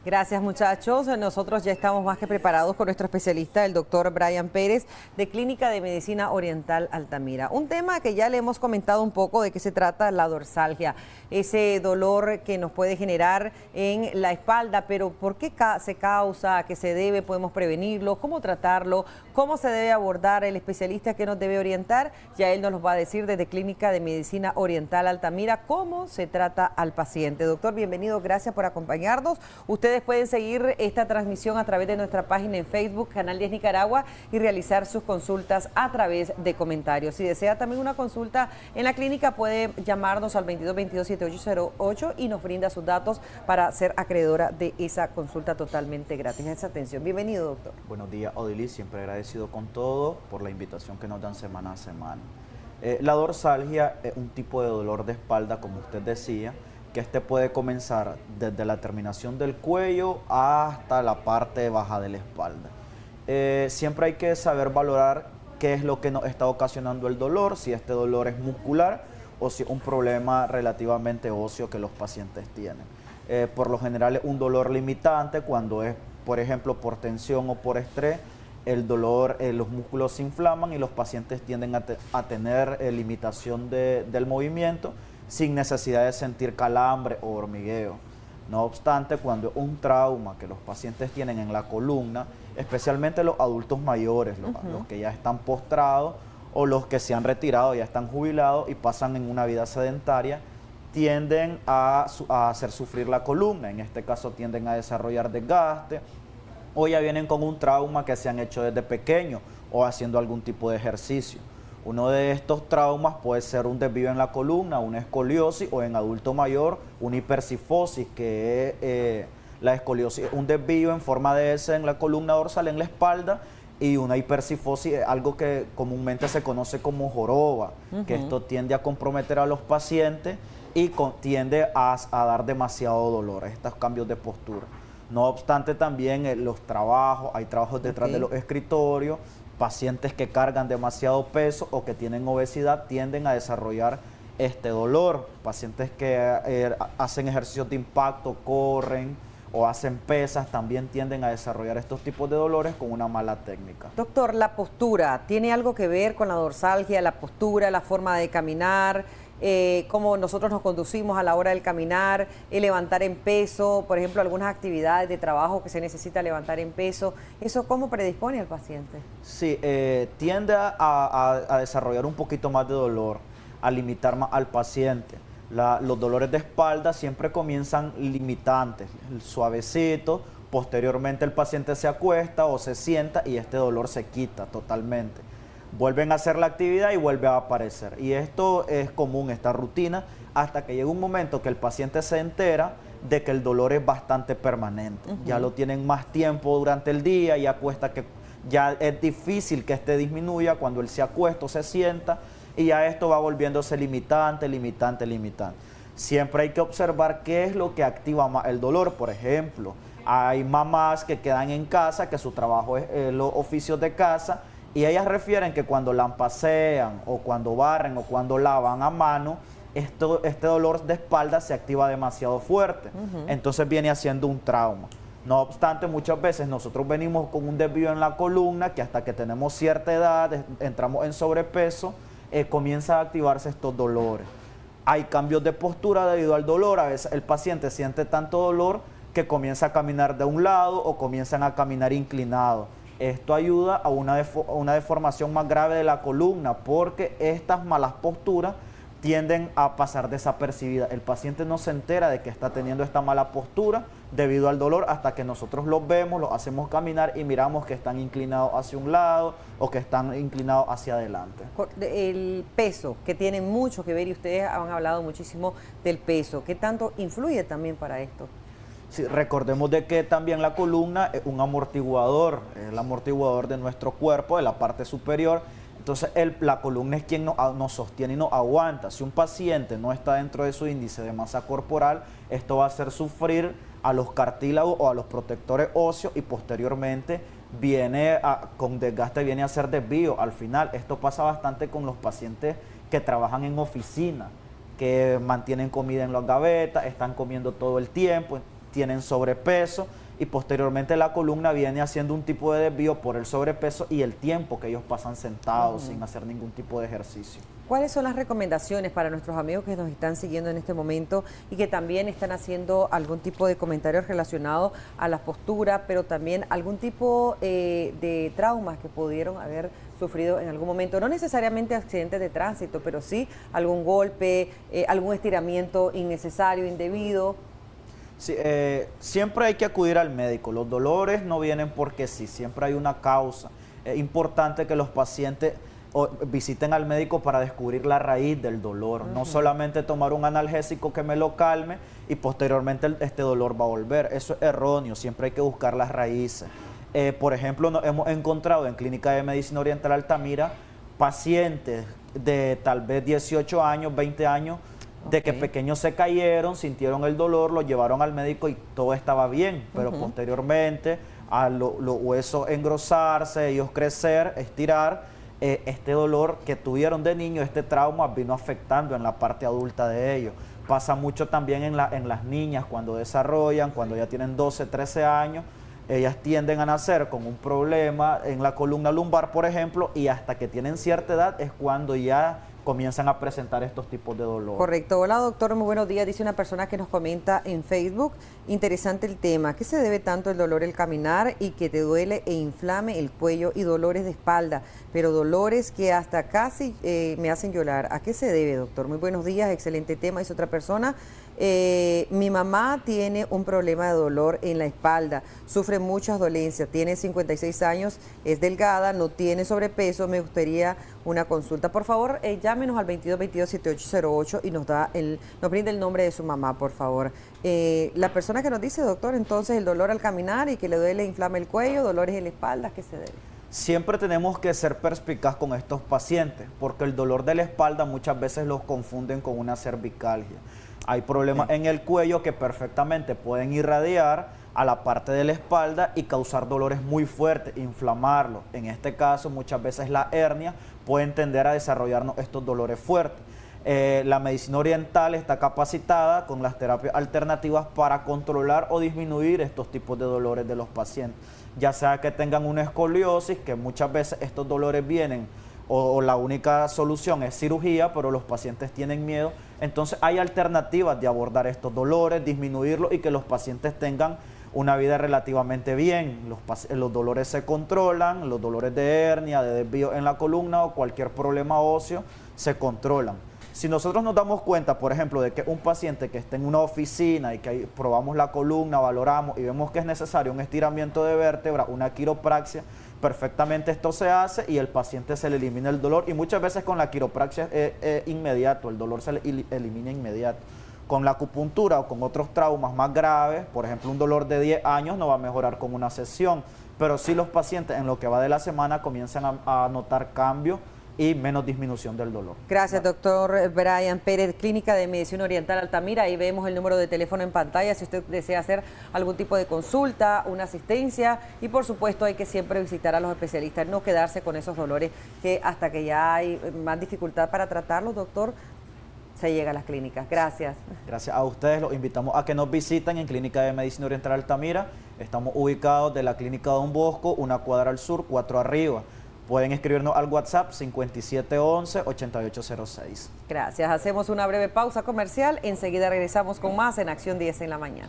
Gracias, muchachos. Nosotros ya estamos más que preparados con nuestro especialista, el doctor Brian Pérez, de Clínica de Medicina Oriental Altamira. Un tema que ya le hemos comentado un poco de qué se trata, la dorsalgia, ese dolor que nos puede generar en la espalda, pero ¿por qué se causa? ¿A qué se debe? ¿Podemos prevenirlo? ¿Cómo tratarlo? ¿Cómo se debe abordar? El especialista que nos debe orientar, ya él nos lo va a decir desde Clínica de Medicina Oriental Altamira, cómo se trata al paciente. Doctor, bienvenido, gracias por acompañarnos. Ustedes pueden seguir esta transmisión a través de nuestra página en Facebook, Canal 10 Nicaragua, y realizar sus consultas a través de comentarios. Si desea también una consulta en la clínica, puede llamarnos al 2222-7808 y nos brinda sus datos para ser acreedora de esa consulta totalmente gratis. Esa atención. Bienvenido, doctor. Buenos días, Odilis. Siempre agradecido con todo por la invitación que nos dan semana a semana. La dorsalgia es un tipo de dolor de espalda, como usted decía, que este puede comenzar desde la terminación del cuello hasta la parte baja de la espalda. Siempre hay que saber valorar qué es lo que nos está ocasionando el dolor, si este dolor es muscular o si es un problema relativamente óseo que los pacientes tienen. Por lo general es un dolor limitante cuando es, por ejemplo, por tensión o por estrés. El dolor, los músculos se inflaman y los pacientes tienden a tener limitación del movimiento, sin necesidad de sentir calambre o hormigueo. No obstante, cuando es un trauma que los pacientes tienen en la columna, especialmente los adultos mayores, los que ya están postrados o los que se han retirado, ya están jubilados y pasan en una vida sedentaria, tienden a hacer sufrir la columna. En este caso tienden a desarrollar desgaste o ya vienen con un trauma que se han hecho desde pequeño o haciendo algún tipo de ejercicio. Uno de estos traumas puede ser un desvío en la columna, una escoliosis o en adulto mayor una hipercifosis, que es la escoliosis, un desvío en forma de S en la columna dorsal, en la espalda, y una hipercifosis es algo que comúnmente se conoce como joroba, que esto tiende a comprometer a los pacientes y tiende a dar demasiado dolor, estos cambios de postura. No obstante, también los trabajos, hay trabajos detrás de los escritorios, pacientes que cargan demasiado peso o que tienen obesidad tienden a desarrollar este dolor. Pacientes que hacen ejercicios de impacto, corren o hacen pesas, también tienden a desarrollar estos tipos de dolores con una mala técnica. Doctor, la postura, ¿tiene algo que ver con la dorsalgia, la postura, la forma de caminar? Cómo nosotros nos conducimos a la hora del caminar, levantar en peso, por ejemplo, algunas actividades de trabajo que se necesita levantar en peso, ¿eso cómo predispone al paciente? Sí, tiende a desarrollar un poquito más de dolor, a limitar más al paciente. Los dolores de espalda siempre comienzan limitantes, suavecito, posteriormente el paciente se acuesta o se sienta y este dolor se quita totalmente. Vuelven a hacer la actividad y vuelve a aparecer. Y esto es común, esta rutina, hasta que llega un momento que el paciente se entera de que el dolor es bastante permanente. Ya lo tienen más tiempo durante el día y acuesta que ya es difícil que este disminuya cuando él se acuesta o se sienta, y ya esto va volviéndose limitante. Siempre hay que observar qué es lo que activa más el dolor. Por ejemplo, hay mamás que quedan en casa, que su trabajo es los oficios de casa, y ellas refieren que cuando lampasean o cuando barren o cuando lavan a mano, este dolor de espalda se activa demasiado fuerte. Entonces viene haciendo un trauma. No obstante, muchas veces nosotros venimos con un desvío en la columna que hasta que tenemos cierta edad, entramos en sobrepeso, comienza a activarse estos dolores. Hay cambios de postura debido al dolor. A veces el paciente siente tanto dolor que comienza a caminar de un lado o comienzan a caminar inclinado. Esto ayuda a una deformación más grave de la columna, porque estas malas posturas tienden a pasar desapercibidas. El paciente no se entera de que está teniendo esta mala postura debido al dolor hasta que nosotros los vemos, los hacemos caminar y miramos que están inclinados hacia un lado o que están inclinados hacia adelante. El peso, que tiene mucho que ver, y ustedes han hablado muchísimo del peso, ¿qué tanto influye también para esto? Sí, recordemos de que también la columna es un amortiguador, es el amortiguador de nuestro cuerpo, de la parte superior. Entonces la columna es quien nos sostiene y nos aguanta. Si un paciente no está dentro de su índice de masa corporal, esto va a hacer sufrir a los cartílagos o a los protectores óseos, y posteriormente con desgaste viene a ser desvío. Al final esto pasa bastante con los pacientes que trabajan en oficina, que mantienen comida en las gavetas, están comiendo todo el tiempo. tienen sobrepeso y posteriormente la columna viene haciendo un tipo de desvío por el sobrepeso y el tiempo que ellos pasan sentados sin hacer ningún tipo de ejercicio. ¿Cuáles son las recomendaciones para nuestros amigos que nos están siguiendo en este momento y que también están haciendo algún tipo de comentarios relacionados a la postura, pero también algún tipo de traumas que pudieron haber sufrido en algún momento? No necesariamente accidentes de tránsito, pero sí algún golpe, algún estiramiento innecesario, indebido. Sí, siempre hay que acudir al médico. Los dolores no vienen porque sí, siempre hay una causa. Es importante que los pacientes visiten al médico para descubrir la raíz del dolor, no solamente tomar un analgésico que me lo calme y posteriormente este dolor va a volver. Eso es erróneo, siempre hay que buscar las raíces. Por ejemplo, nos hemos encontrado en Clínica de Medicina Oriental Altamira pacientes de tal vez 18 años, 20 años, de que pequeños se cayeron, sintieron el dolor, lo llevaron al médico y todo estaba bien, pero posteriormente a los huesos engrosarse, ellos crecer, estirar, este dolor que tuvieron de niño, este trauma vino afectando en la parte adulta de ellos. Pasa mucho también en las niñas cuando desarrollan, cuando ya tienen 12, 13 años, ellas tienden a nacer con un problema en la columna lumbar, por ejemplo, y hasta que tienen cierta edad es cuando ya comienzan a presentar estos tipos de dolor. Correcto. Hola, doctor, muy buenos días. Dice una persona que nos comenta en Facebook, interesante el tema. ¿A qué se debe tanto el dolor al caminar y que te duele e inflame el cuello y dolores de espalda, pero dolores que hasta casi me hacen llorar? ¿A qué se debe, doctor? Muy buenos días, excelente tema. Dice otra persona, mi mamá tiene un problema de dolor en la espalda, sufre muchas dolencias, tiene 56 años, es delgada, no tiene sobrepeso, me gustaría una consulta. Por favor, llámenos al 2222-7808 y nos brinda el nombre de su mamá, por favor. La persona que nos dice, doctor, entonces el dolor al caminar y que le duele, inflama el cuello, dolores en la espalda, ¿a qué se debe? Siempre tenemos que ser perspicaz con estos pacientes, porque el dolor de la espalda muchas veces los confunden con una cervicalgia. Hay problemas en el cuello que perfectamente pueden irradiar a la parte de la espalda y causar dolores muy fuertes, inflamarlo. En este caso, muchas veces la hernia puede tender a desarrollarnos estos dolores fuertes. La medicina oriental está capacitada con las terapias alternativas para controlar o disminuir estos tipos de dolores de los pacientes. Ya sea que tengan una escoliosis, que muchas veces estos dolores vienen o la única solución es cirugía, pero los pacientes tienen miedo. Entonces hay alternativas de abordar estos dolores, disminuirlos y que los pacientes tengan una vida relativamente bien. Los dolores se controlan, los dolores de hernia, de desvío en la columna o cualquier problema óseo se controlan. Si nosotros nos damos cuenta, por ejemplo, de que un paciente que está en una oficina y que ahí probamos la columna, valoramos y vemos que es necesario un estiramiento de vértebra, una quiropraxia, perfectamente esto se hace y el paciente se le elimina el dolor, y muchas veces con la quiropraxia es inmediato, el dolor se le elimina inmediato. Con la acupuntura o con otros traumas más graves, por ejemplo un dolor de 10 años no va a mejorar con una sesión, pero sí los pacientes en lo que va de la semana comienzan a notar cambios y menos disminución del dolor. Gracias, doctor Brian Pérez, Clínica de Medicina Oriental Altamira. Ahí vemos el número de teléfono en pantalla si usted desea hacer algún tipo de consulta, una asistencia, y por supuesto hay que siempre visitar a los especialistas, no quedarse con esos dolores que hasta que ya hay más dificultad para tratarlos, doctor, se llega a las clínicas. Gracias. Gracias a ustedes, los invitamos a que nos visiten en Clínica de Medicina Oriental Altamira. Estamos ubicados de la Clínica Don Bosco, una cuadra al sur, 4 arriba. Pueden escribirnos al WhatsApp 5711-8806. Gracias. Hacemos una breve pausa comercial. Enseguida regresamos con más en Acción 10 en la mañana.